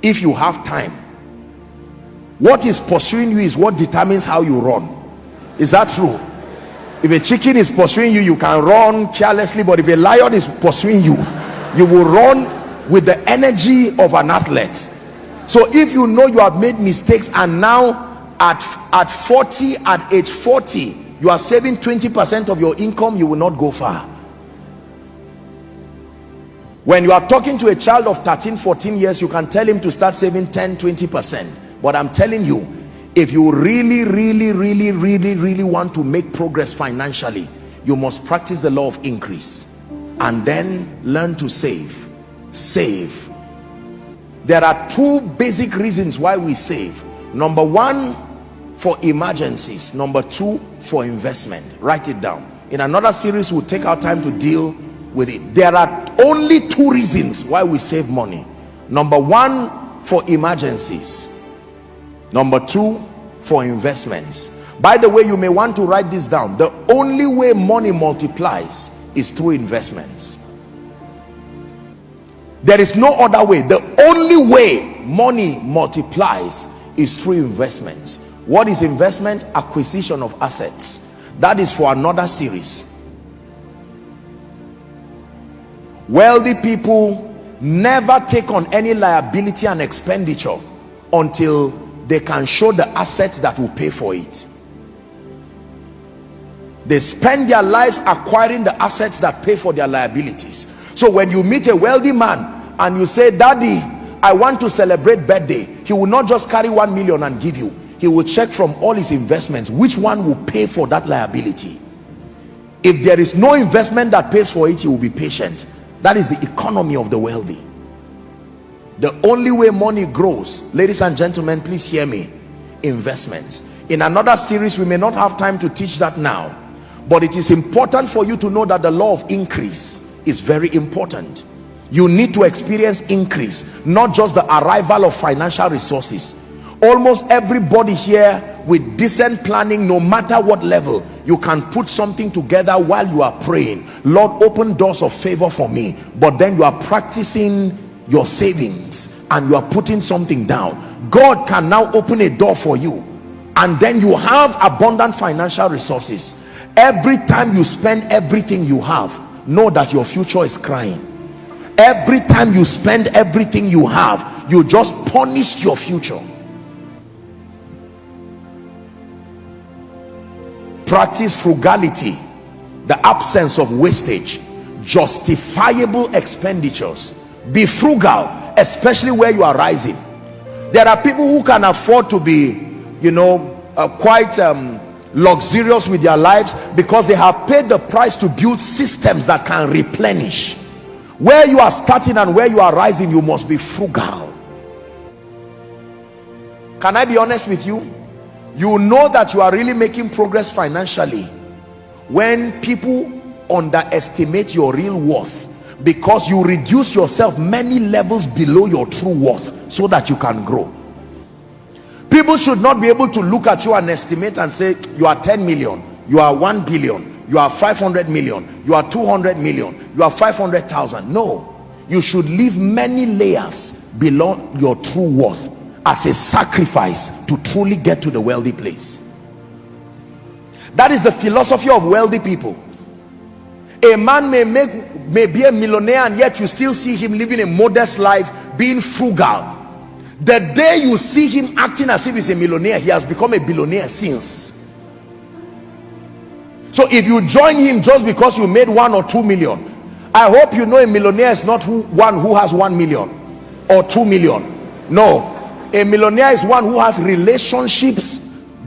if you have time. What is pursuing you is what determines how you run. Is that true? If a chicken is pursuing you, you can run carelessly, but if a lion is pursuing you, you will run with the energy of an athlete. So if you know you have made mistakes, and now at age 40 you are saving 20% of your income, you will not go far. When you are talking to a child of 13-14 years, you can tell him to start saving 10-20%, but I'm telling you, if you really want to make progress financially, you must practice the law of increase and then learn to save. There are two basic reasons why we save. Number one, for emergencies. Number two, for investment. Write it down. In another series, we'll take our time to deal with it. There are only two reasons why we save money. Number one, for emergencies. Number two, for investments. By the way, you may want to write this down. The only way money multiplies is through investments. There is no other way. The only way money multiplies is through investments. What is investment? Acquisition of assets. That is for another series. Wealthy people never take on any liability and expenditure until they can show the assets that will pay for it. They spend their lives acquiring the assets that pay for their liabilities. So when you meet a wealthy man and you say, "Daddy, I want to celebrate birthday," he will not just carry 1 million and give you. He will check from all his investments which one will pay for that liability. If there is no investment that pays for it, he will be patient. That is the economy of the wealthy. The only way money grows, ladies and gentlemen, please hear me, investments. In another series, we may not have time to teach that now, but it is important for you to know that the law of increase is very important. You need to experience increase, not just the arrival of financial resources. Almost everybody here with decent planning, no matter what level, you can put something together while you are praying, "Lord, open doors of favor for me," but then you are practicing your savings and you are putting something down. God can now open a door for you, and then you have abundant financial resources. Every time you spend everything you have, know that your future is crying. Every time you spend everything you have, you just punished your future. Practice frugality, the absence of wastage, justifiable expenditures. Be frugal, especially where you are rising. There are people who can afford to be, quite luxurious with their lives because they have paid the price to build systems that can replenish. Where you are starting and where you are rising, you must be frugal. Can I be honest with you? You know that you are really making progress financially when people underestimate your real worth, because you reduce yourself many levels below your true worth so that you can grow. People should not be able to look at you and estimate and say, "You are 10 million, you are 1 billion, you are 500 million, you are 200 million, you are 500,000. No, you should leave many layers below your true worth as a sacrifice to truly get to the wealthy place. That is the philosophy of wealthy people. A man may be a millionaire, and yet you still see him living a modest life, being frugal. The day you see him acting as if he's a millionaire, he has become a billionaire since. So if you join him just because you made 1 or 2 million, I hope you know a millionaire is not one who has 1 million or 2 million. No, a millionaire is one who has relationships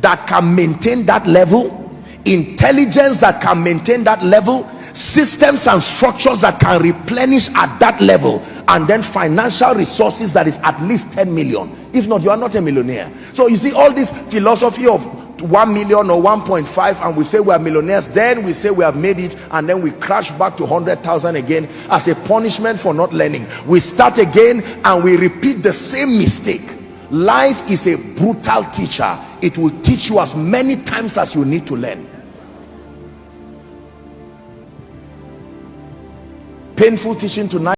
that can maintain that level, intelligence that can maintain that level, systems and structures that can replenish at that level, and then financial resources that is at least 10 million. If not, you are not a millionaire. So you see all this philosophy of 1 million or 1.5, and we say we are millionaires, then we say we have made it, and then we crash back to 100,000 again as a punishment for not learning. We start again and we repeat the same mistake. Life is a brutal teacher. It will teach you as many times as you need to learn. Painful teaching tonight.